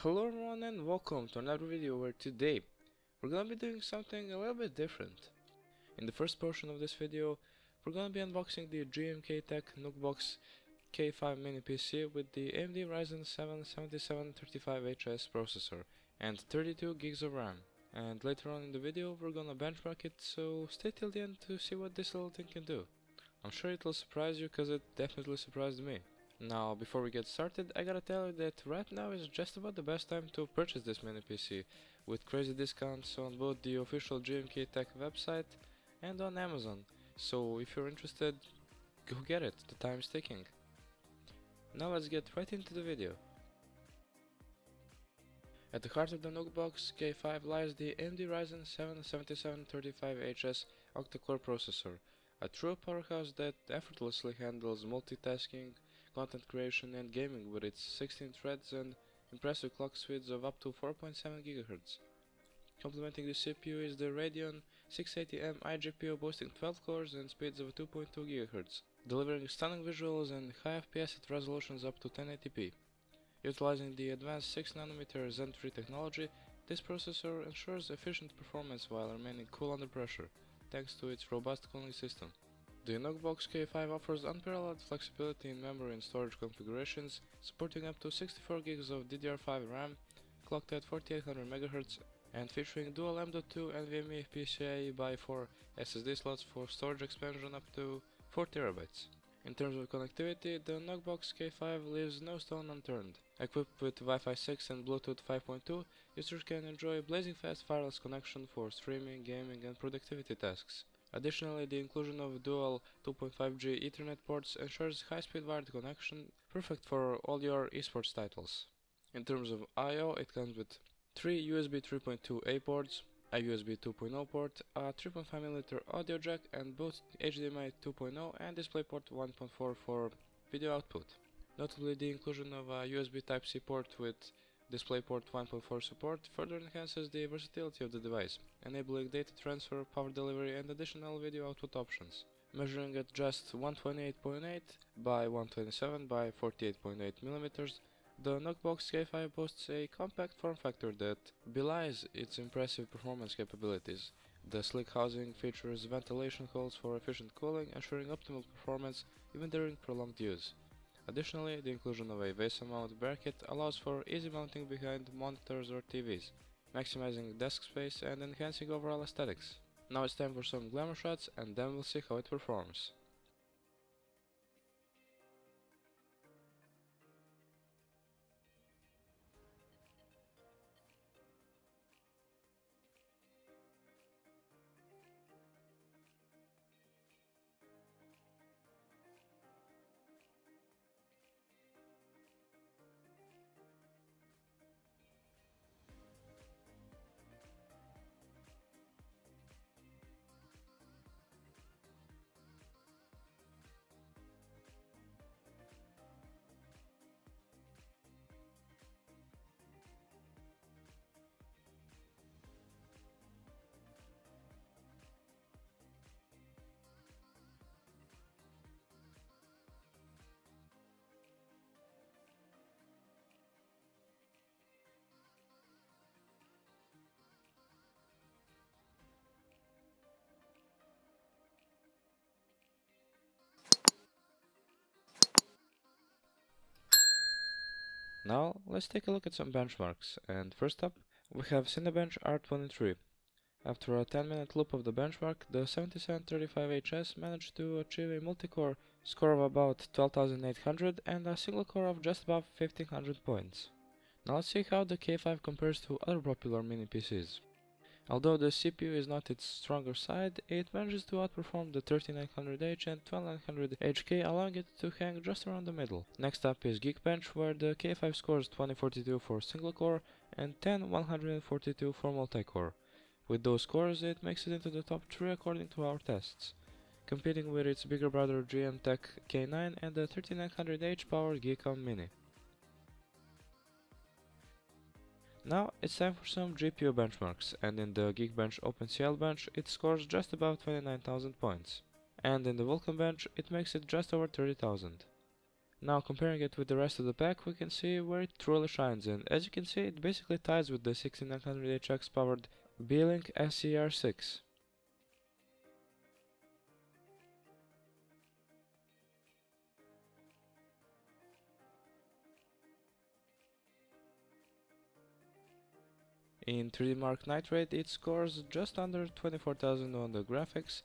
Hello everyone and welcome to another video where today we're gonna be doing something a little bit different. In the first portion of this video we're gonna be unboxing the GMKtec NucBox K5 mini PC with the AMD Ryzen 7 7735HS processor and 32 gigs of RAM. And later on in the video we're gonna benchmark it, so stay till the end to see what this little thing can do. I'm sure it'll surprise you cause it definitely surprised me. Now, before we get started, I gotta tell you that right now is just about the best time to purchase this mini PC, with crazy discounts on both the official GMKtec website and on Amazon. So if you're interested, go get it, the time is ticking. Now let's get right into the video. At the heart of the NucBox K5 lies the AMD Ryzen 7 7735HS octa-core processor, a true powerhouse that effortlessly handles multitasking, content creation and gaming with its 16 threads and impressive clock speeds of up to 4.7 GHz. Complementing the CPU is the Radeon 680M iGPU boasting 12 cores and speeds of 2.2 GHz, delivering stunning visuals and high FPS at resolutions up to 1080p. Utilizing the advanced 6nm Zen 3 technology, this processor ensures efficient performance while remaining cool under pressure, thanks to its robust cooling system. The NucBox K5 offers unparalleled flexibility in memory and storage configurations, supporting up to 64 GB of DDR5 RAM, clocked at 4800 MHz, and featuring dual M.2 NVMe PCIe by 4 SSD slots for storage expansion up to 4 TB. In terms of connectivity, the NucBox K5 leaves no stone unturned. Equipped with Wi-Fi 6 and Bluetooth 5.2, users can enjoy blazing fast wireless connection for streaming, gaming, and productivity tasks. Additionally, the inclusion of dual 2.5G Ethernet ports ensures high-speed wired connection, perfect for all your esports titles. In terms of I/O, it comes with 3 USB 3.2A ports, a USB 2.0 port, a 3.5mm audio jack, and both HDMI 2.0 and DisplayPort 1.4 for video output. Notably, the inclusion of a USB Type-C port with DisplayPort 1.4 support further enhances the versatility of the device, enabling data transfer, power delivery, and additional video output options. Measuring at just 128.8 by 127 by 48.8mm, the NucBox K5 boasts a compact form factor that belies its impressive performance capabilities. The sleek housing features ventilation holes for efficient cooling, ensuring optimal performance even during prolonged use. Additionally, the inclusion of a VESA mount bracket allows for easy mounting behind monitors or TVs, maximizing desk space and enhancing overall aesthetics. Now it's time for some glamour shots, and then we'll see how it performs. Now let's take a look at some benchmarks, and first up we have Cinebench R23. After a 10-minute loop of the benchmark, the 7735HS managed to achieve a multi-core score of about 12,800 and a single core of just above 1500 points. Now let's see how the K5 compares to other popular mini PCs. Although the CPU is not its stronger side, it manages to outperform the 3900H and 12900HK, allowing it to hang just around the middle. Next up is Geekbench, where the K5 scores 2042 for single core and 10142 for multi-core. With those scores, it makes it into the top 3 according to our tests, competing with its bigger brother GMKtec K9 and the 3900H powered Geekom Mini. Now it's time for some GPU benchmarks, and in the Geekbench OpenCL bench it scores just above 29,000 points, and in the Vulkan bench it makes it just over 30,000. Now comparing it with the rest of the pack, we can see where it truly shines, and as you can see, it basically ties with the 6900HX powered B-Link SCR6. In 3D Mark Nitrate, it scores just under 24,000 on the graphics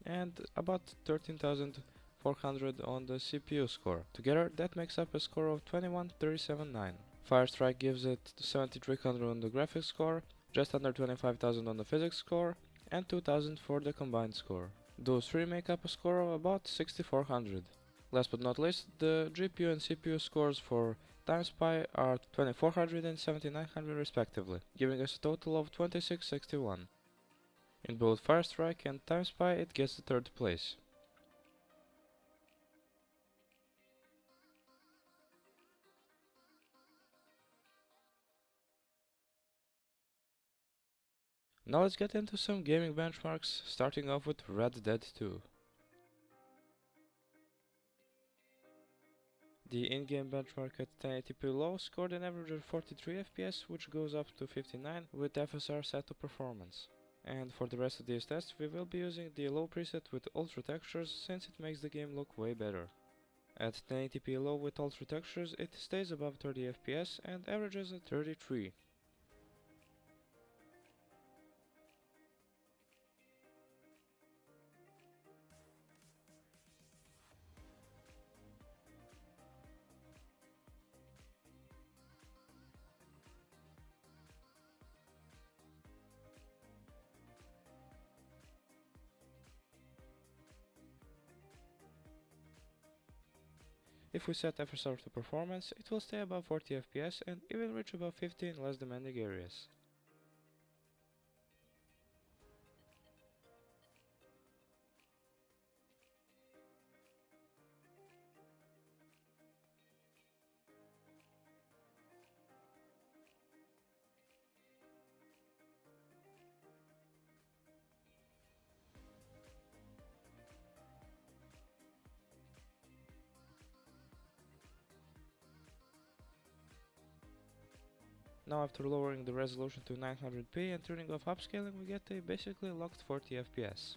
and about 13,400 on the CPU score. Together, that makes up a score of 21,379. Firestrike gives it 7,300 on the graphics score, just under 25,000 on the physics score, and 2,000 for the combined score. Those three make up a score of about 6,400. Last but not least, the GPU and CPU scores for TimeSpy are 2400 and 7900 respectively, giving us a total of 2661. In both Firestrike and TimeSpy it gets the third place. Now let's get into some gaming benchmarks, starting off with Red Dead 2. The in-game benchmark at 1080p low scored an average of 43 FPS, which goes up to 59 with FSR set to performance. And for the rest of these tests, we will be using the low preset with ultra textures since it makes the game look way better. At 1080p low with ultra textures, it stays above 30 FPS and averages at 33. If we set FSR to performance, it will stay above 40 FPS and even reach above 50 in less demanding areas. Now after lowering the resolution to 900p and turning off upscaling, we get a basically locked 40 FPS.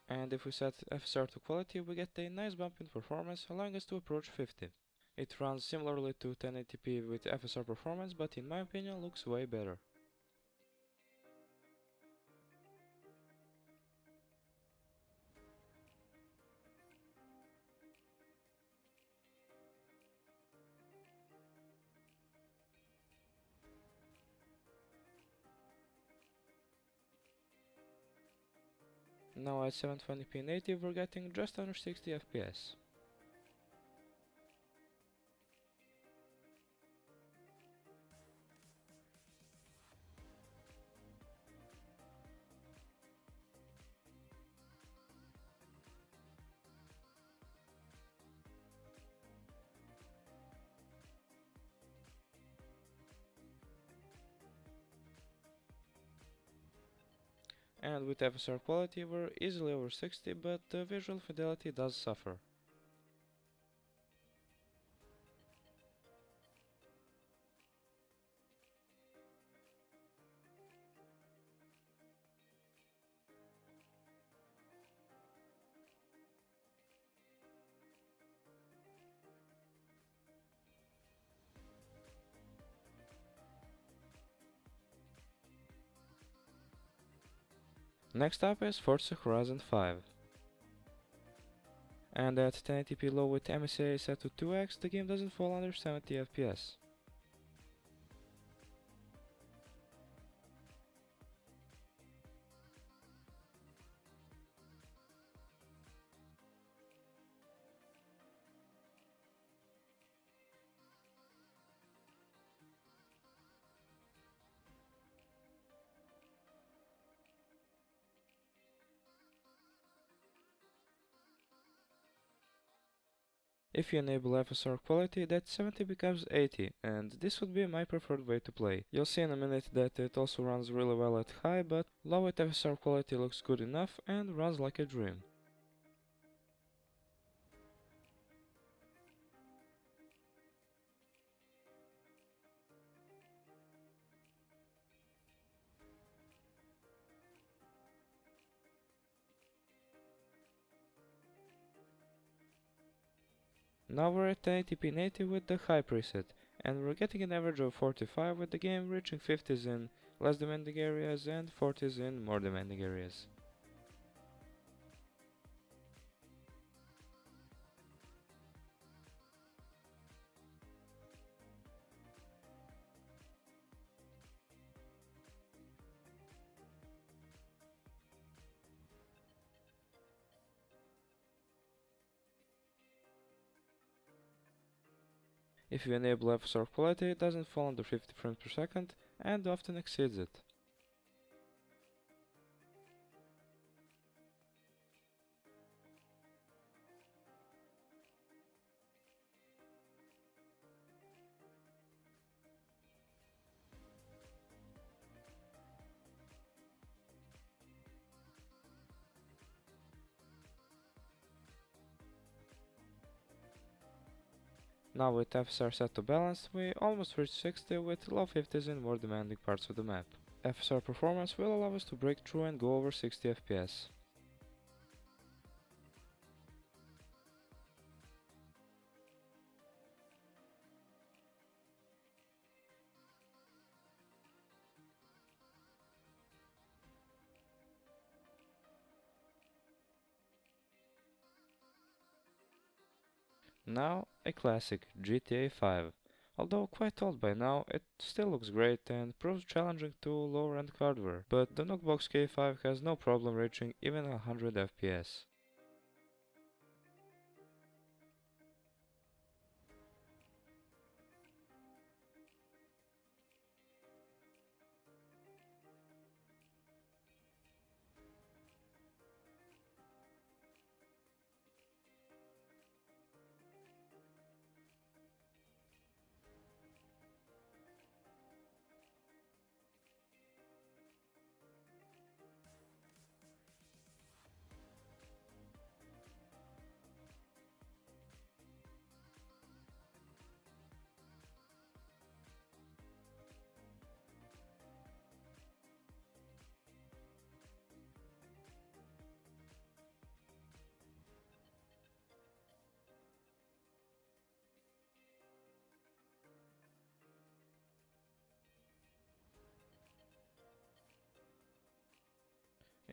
And if we set FSR to quality, we get a nice bump in performance, allowing us to approach 50. It runs similarly to 1080p with FSR performance, but in my opinion looks way better. Now at 720p native we're getting just under 60 FPS. And with FSR quality we're easily over 60, but the visual fidelity does suffer. Next up is Forza Horizon 5. And at 1080p low with MSA set to 2x, the game doesn't fall under 70 FPS. If you enable FSR quality, that 70 becomes 80, and this would be my preferred way to play. You'll see in a minute that it also runs really well at high, but low at FSR quality looks good enough and runs like a dream. Now we're at 1080p native with the high preset, and we're getting an average of 45 with the game reaching 50s in less demanding areas and 40s in more demanding areas. If you enable FSR quality, it doesn't fall under 50 frames per second and often exceeds it. Now with FSR set to balance, we almost reached 60 with low 50s in more demanding parts of the map. FSR performance will allow us to break through and go over 60 FPS. Now, a classic, GTA 5. Although quite old by now, it still looks great and proves challenging to lower-end hardware, but the NucBox K5 has no problem reaching even 100 FPS.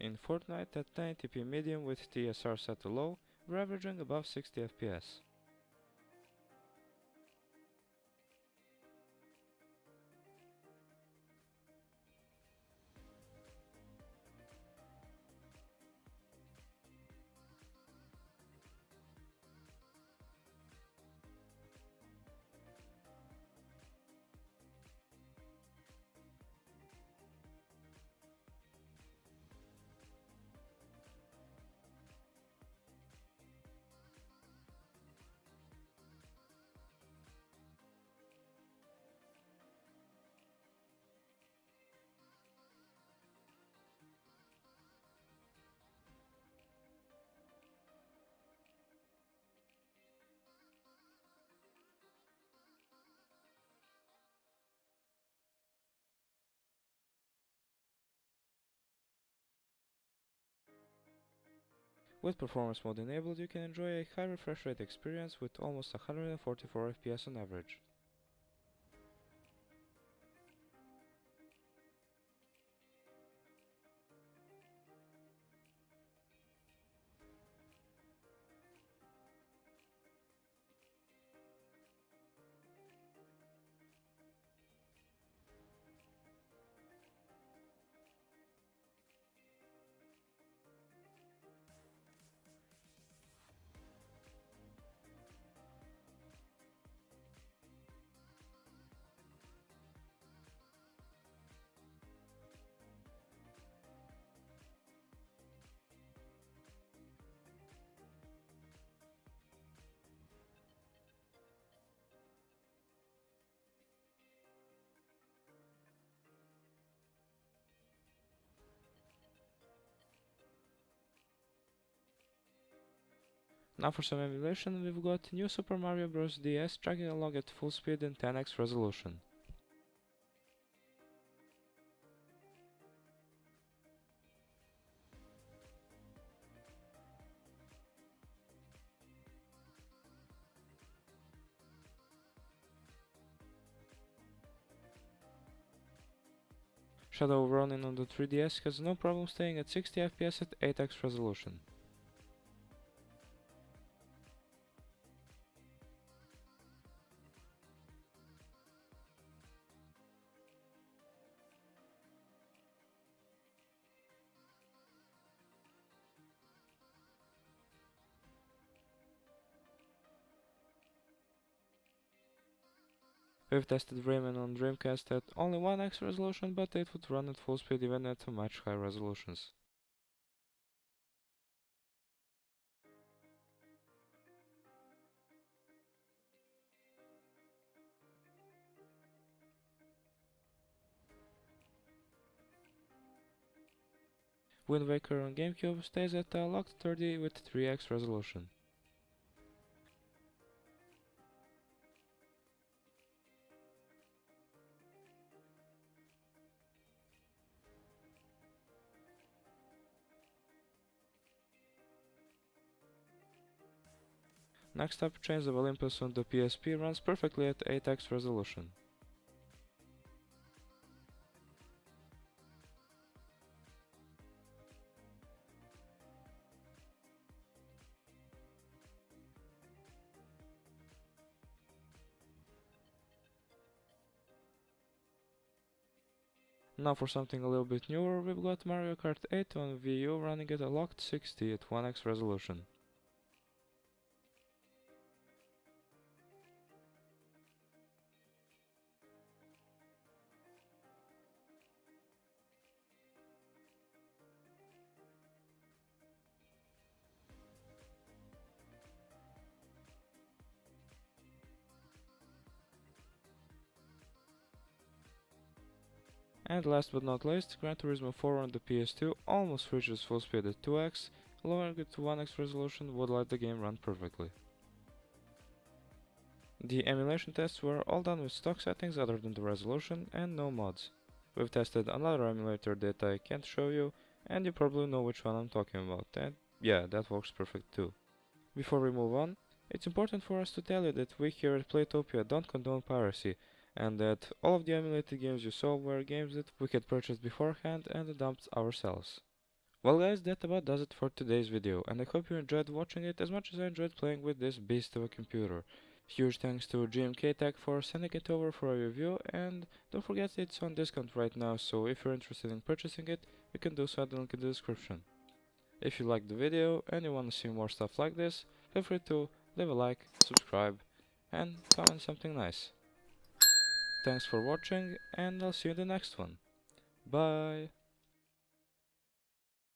In Fortnite at 1080p medium with TSR set to low, we're averaging above 60 FPS. With performance mode enabled, you can enjoy a high refresh rate experience with almost 144 FPS on average. Now for some emulation, we've got new Super Mario Bros. DS dragging along at full speed in 10x resolution. Shadow running on the 3DS has no problem staying at 60 FPS at 8x resolution. We've tested Rayman on Dreamcast at only 1x resolution, but it would run at full speed even at much higher resolutions. Wind Waker on GameCube stays at locked 30 with 3x resolution. Next up, Chains of Olympus on the PSP runs perfectly at 8x resolution. Now for something a little bit newer, we've got Mario Kart 8 on Wii U running at a locked 60 at 1x resolution. And last but not least, Gran Turismo 4 on the PS2 almost reaches full speed at 2x, lowering it to 1x resolution would let the game run perfectly. The emulation tests were all done with stock settings other than the resolution and no mods. We've tested another emulator that I can't show you, and you probably know which one I'm talking about, and yeah, that works perfect too. Before we move on, it's important for us to tell you that we here at Playtopia don't condone piracy, and that all of the emulated games you saw were games that we had purchased beforehand and dumped ourselves. Well guys, that about does it for today's video, and I hope you enjoyed watching it as much as I enjoyed playing with this beast of a computer. Huge thanks to GMKtec for sending it over for a review, and don't forget it's on discount right now, so if you're interested in purchasing it, you can do so at the link in the description. If you liked the video and you want to see more stuff like this, feel free to leave a like, subscribe, and comment something nice. Thanks for watching, and I'll see you in the next one. Bye!